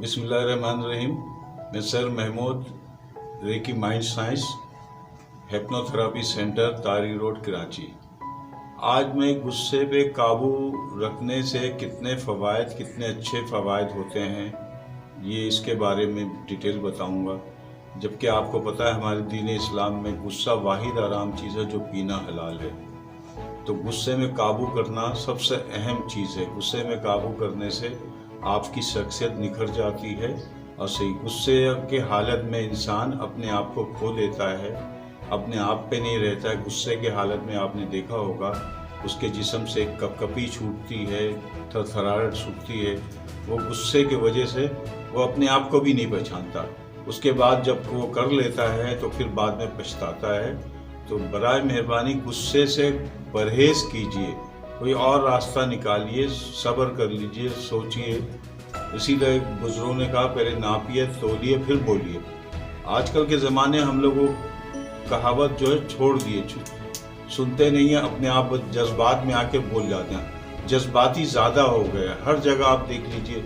बिस्मिल्लाहिर्रहमानिर्रहीम। मैं sir Mahmood, reiki mind science hypnotherapy centre, Tariq road, Karachi. आज मैं गुस्से पे काबू रखने से कितने फ़वाइद, कितने अच्छे फ़वाइद होते हैं, ये इसके बारे में डिटेल बताऊंगा। जबकि आपको पता है हमारे दीन इस्लाम में गुस्सा वाहिद आराम चीज़ है जो पीना हलाल है। तो गुस्से में काबू करना सबसे अहम चीज़ है। गुस्से में काबू करने से आपकी शख्सियत निखर जाती है और सही गुस्से के हालत में इंसान अपने आप को खो देता है, अपने आप पे नहीं रहता है। गुस्से के हालत में आपने देखा होगा उसके जिस्म से कपकपी छूटती है, थरथराहट छूटती है। वो गुस्से की वजह से वो अपने आप को भी नहीं पहचानता। उसके बाद जब वो कर लेता है तो फिर बाद में पछताता है। तो बराए मेहरबानी गुस्से से परहेज़ कीजिए, कोई और रास्ता निकालिए, सब्र कर लीजिए, सोचिए। इसीलिए बुजुर्गों ने कहा पहले नापिए, तोलिए, फिर बोलिए। आजकल के ज़माने हम लोग वो कहावत जो है छोड़ दिए, सुनते नहीं हैं, अपने आप जज्बात में आके बोल जाते हैं। जज्बाती ज़्यादा हो गया। हर जगह आप देख लीजिए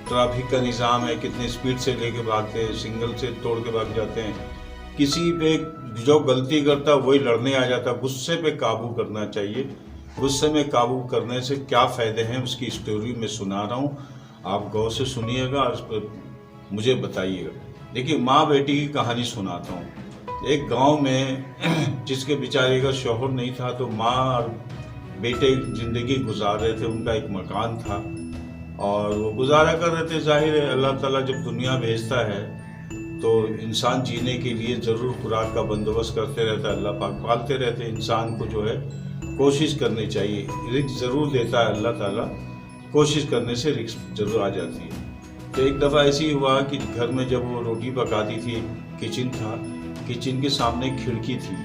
ट्रैफिक का निज़ाम है, कितने स्पीड से लेके भागते हैं, सिग्नल से तोड़ के भाग जाते हैं। किसी पे जो गलती करता वही लड़ने आ जाता। गुस्से पे काबू करना चाहिए। गुस्से में काबू करने से क्या फ़ायदे हैं उसकी स्टोरी मैं सुना रहा हूँ, आप गौर से सुनिएगा और उस पर मुझे बताइएगा। देखिए, माँ बेटी की कहानी सुनाता हूँ। एक गांव में जिसके बेचारे का शौहर नहीं था, तो माँ और बेटे ज़िंदगी गुजार रहे थे। उनका एक मकान था और वो गुजारा कर रहे थे। जाहिर है अल्लाह ताला जब दुनिया भेजता है तो इंसान जीने के लिए ज़रूर खुराक का बंदोबस्त करते रहता है। अल्लाह पाक पालते रहते। इंसान को जो है कोशिश करनी चाहिए। रिस्क ज़रूर देता है अल्लाह ताला, कोशिश करने से रिस्क ज़रूर आ जाती है। तो एक दफ़ा ऐसी हुआ कि घर में जब वो रोटी पकाती थी, किचन था, किचन के सामने खिड़की थी,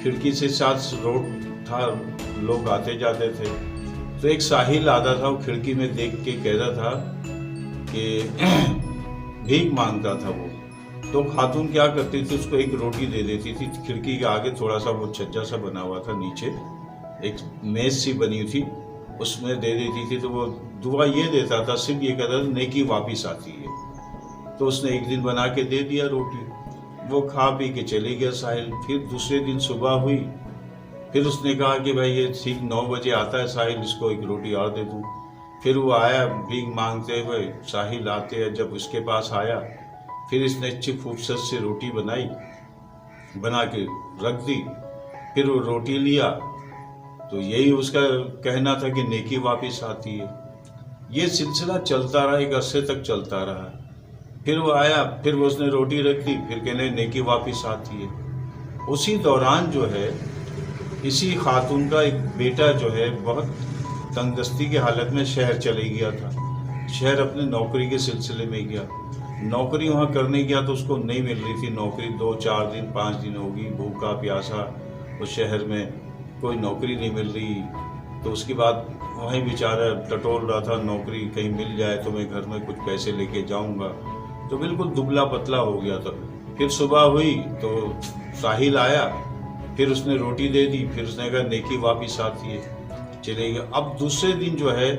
खिड़की से साथ रोड था, लोग आते जाते थे। तो एक साहिल आता था, वो खिड़की में देख के कह रहा था कि भीख मांगता था वो। तो खातून क्या करती थी, उसको एक रोटी दे देती थी। खिड़की के आगे थोड़ा सा वो छज्जा सा बना हुआ था, नीचे एक मेज सी बनी थी, उसमें दे देती थी। तो वो दुआ ये देता था, सिर्फ ये कहता था नेकी वापस आती है। तो उसने एक दिन बना के दे दिया रोटी, वो खा पी के चली गया साहिल। फिर दूसरे दिन सुबह हुई, फिर उसने कहा कि भाई ये ठीक 9 बजे आता है साहिल, इसको एक रोटी और दे दूँ। फिर वो आया भीख मांगते हुए, साहिल आते हैं जब उसके पास आया, फिर इसने अच्छी खूबसूरत सी रोटी बनाई, बना के रख दी। फिर वो रोटी लिया, तो यही उसका कहना था कि नेकी वापस आती है। ये सिलसिला चलता रहा, एक अरसे तक चलता रहा। फिर वो आया, फिर वो उसने रोटी रख दी, फिर कहने नेकी वापस आती है। उसी दौरान जो है इसी खातून का एक बेटा जो है बहुत तंगदस्ती की हालत में शहर चले गया था। शहर अपने नौकरी के सिलसिले में गया। नौकरी वहाँ करने गया तो उसको नहीं मिल रही थी नौकरी। 2-4 दिन 5 दिन होगी, भूखा प्यासा उस शहर में, कोई नौकरी नहीं मिल रही। तो उसके बाद वहीं बेचारा टटोल रहा था, नौकरी कहीं मिल जाए तो मैं घर में कुछ पैसे लेके जाऊंगा। तो बिल्कुल दुबला पतला हो गया था। फिर सुबह हुई तो साहिल आया, फिर उसने रोटी दे दी, फिर उसने कहा नेकी वापस आती है, चले गया। अब दूसरे दिन जो है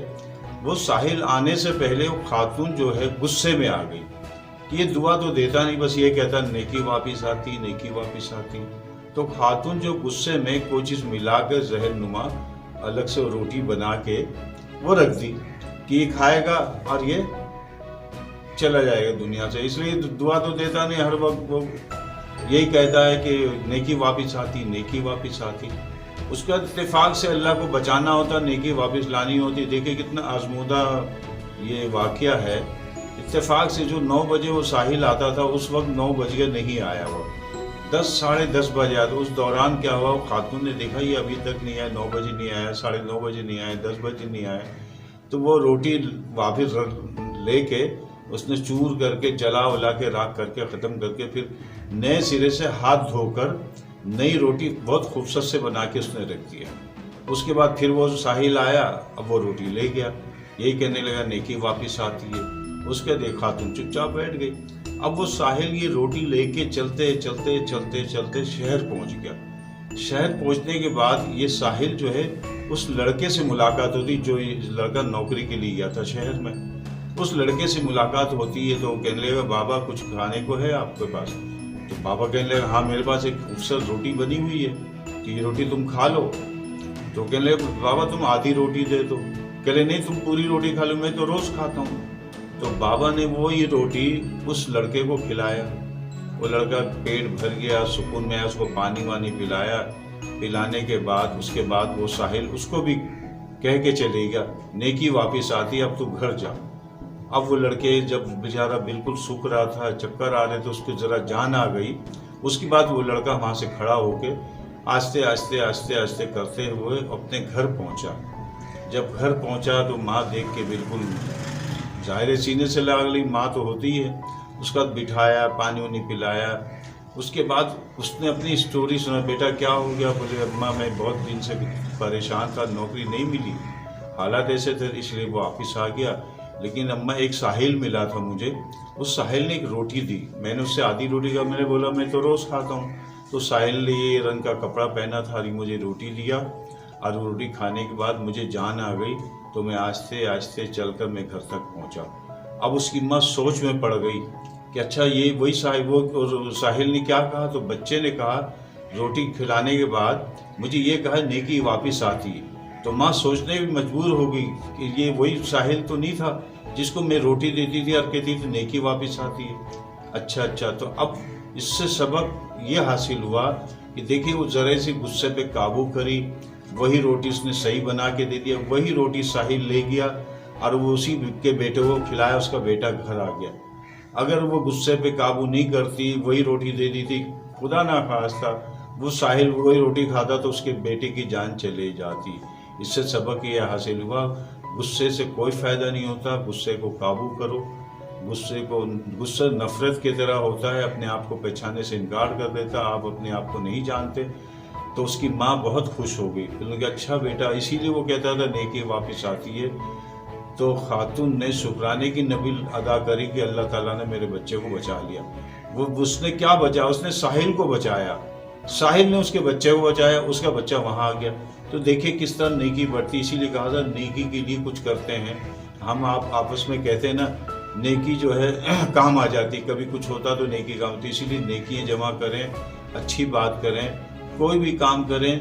वो साहिल आने से पहले वो खातून जो है गुस्से में आ गई कि ये दुआ तो देता नहीं, बस ये कहता नेकी वापस आती, नेकी वापस आती। तो खातून जो गुस्से में कोई चीज़ मिलाकर जहर नुमा अलग से रोटी बना के वो रख दी कि ये खाएगा और ये चला जाएगा दुनिया से। इसलिए दुआ तो देता नहीं, हर वक्त वो यही कहता है कि नेकी वापस आती, नेकी वापस आती। उसका इत्तेफाक से अल्लाह को बचाना होता, नेकी वापस लानी होती। देखिए कितना आजमूदा ये वाक़या है। इत्तेफाक से जो 9 बजे वो साहिल आता था, उस वक्त 9 बजे नहीं आया, वो 10 साढ़े 10 बजे आया। तो उस दौरान क्या हुआ, खातून ने देखा ये अभी तक नहीं आया, 9 बजे नहीं आया, 9:30 बजे नहीं आया, 10 बजे नहीं आया। तो वो रोटी वापस लेके उसने चूर करके जला उला के राख करके ख़त्म करके फिर नए सिरे से हाथ धोकर नई रोटी बहुत खूबसूरत से बना के उसने रख दिया। उसके बाद फिर वो साहिल आया, अब वो रोटी ले गया, यही कहने लगा नेकी वापस आती है। उसके देख खातून चुपचाप बैठ गई। अब वो साहिल ये रोटी लेके चलते चलते चलते चलते शहर पहुंच गया। शहर पहुंचने के बाद ये साहिल जो है उस लड़के से मुलाकात होती जो ये लड़का नौकरी के लिए गया था शहर में। उस लड़के से मुलाकात होती है तो वो कहने लगा बाबा कुछ खाने को है आपके पास? तो बाबा कहने लगा हाँ मेरे पास एक खूबसूरत रोटी बनी हुई है, तो ये रोटी तुम खा लो। तो कहने लगे बाबा तुम आधी रोटी दे दो। कह रहे नहीं तुम पूरी रोटी खा लो, मैं तो रोज खाता हूँ। तो बाबा ने वो ये रोटी उस लड़के को खिलाया। वो लड़का पेट भर गया, सुकून में आया, उसको पानी वानी पिलाया। पिलाने के बाद उसके बाद वो साहिल उसको भी कह के चले गया नेकी वापस आती, अब तू घर जा। अब वो लड़के जब बेचारा बिल्कुल सूख रहा था, चक्कर आ रहे थे, उसको जरा जान आ गई। उसके बाद वो लड़का वहाँ से खड़ा होके आस्ते आस्ते आस्ते आस्ते करते हुए अपने घर पहुँचा। जब घर पहुँचा तो माँ देख के बिल्कुल ज़ाहिर सीने से लग गई, माँ तो होती है। उसका बिठाया, पानी वानी पिलाया। उसके बाद उसने अपनी स्टोरी सुना, बेटा क्या हो गया? बोले अम्मा मैं बहुत दिन से परेशान था, नौकरी नहीं मिली, हालात ऐसे थे इसलिए वो वापस आ गया। लेकिन अम्मा एक साहिल मिला था मुझे, उस साहिल ने एक रोटी दी, मैंने उससे आधी रोटी का, मैंने बोला मैं तो रोज़ खाता हूँ। तो साहिल ने ये रंग का कपड़ा पहना था, मुझे रोटी दिया और रोटी खाने के बाद मुझे जान आ गई। तो मैं आस्ते आस्ते चलकर मैं घर तक पहुँचा। अब उसकी माँ सोच में पड़ गई कि अच्छा ये वही साहिल, वो साहिल ने क्या कहा? तो बच्चे ने कहा रोटी खिलाने के बाद मुझे ये कहा नेकी वापस आती है। तो माँ सोचने भी मजबूर हो गई कि ये वही साहिल तो नहीं था जिसको मैं रोटी देती थी और कहती थी नेकी वापस आती है। अच्छा, तो अब इससे सबक ये हासिल हुआ कि देखिए वो जरा सी गुस्से पे काबू करी, वही रोटी उसने सही बना के दे दिया, वही रोटी साहिल ले गया और वो उसी के बेटे को खिलाया, उसका बेटा घर आ गया। अगर वो गुस्से पे काबू नहीं करती, वही रोटी दे दी थी, खुदा ना खास्ता वो साहिल वही रोटी खाता तो उसके बेटे की जान चले जाती। इससे सबक ये हासिल हुआ गुस्से से कोई फ़ायदा नहीं होता, गुस्से को काबू करो। गुस्सा नफ़रत की तरह होता है, अपने आप को पहचानने से इनकार कर देता, आप अपने आप को नहीं जानते। तो उसकी माँ बहुत खुश हो गई, उन्होंने कहा अच्छा बेटा, इसीलिए वो कहता था नेकी वापस आती है। तो खातून ने शुक्राने की नफिल अदा करी कि अल्लाह ताला ने मेरे बच्चे को बचा लिया। वो उसने क्या बचाया? उसने साहिल को बचाया, साहिल ने उसके बच्चे को बचाया, उसका बच्चा वहाँ आ गया। तो देखिए किस तरह नेकी बढ़ती। इसीलिए कहा था नेकी के लिए कुछ करते हैं हम, आप आपस में कहते हैं ना नेकी जो है काम आ जाती, कभी कुछ होता तो नेकी काम होती। इसीलिए नेकियां जमा करें, अच्छी बात करें, कोई भी काम करें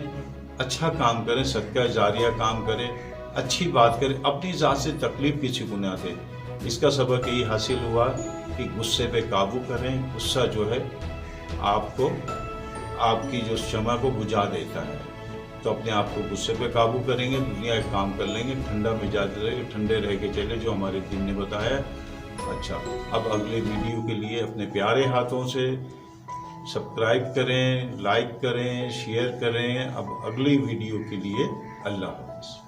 अच्छा काम करें, सदका जारिया काम करें, अच्छी बात करें, अपनी ज़ात से तकलीफ किसी को ना दें। इसका सबक यही हासिल हुआ कि गुस्से पे काबू करें। गुस्सा जो है आपको आपकी जो क्षमा को बुझा देता है। तो अपने आप को गुस्से पे काबू करेंगे, दुनिया का काम कर लेंगे, ठंडा मिजाज रहेंगे, ठंडे रह के चले जो हमारे दीन ने बताया। अच्छा, अब अगले वीडियो के लिए अपने प्यारे हाथों से सब्सक्राइब करें, लाइक करें, शेयर करें। अब अगली वीडियो के लिए अल्लाह हाफ़िज़।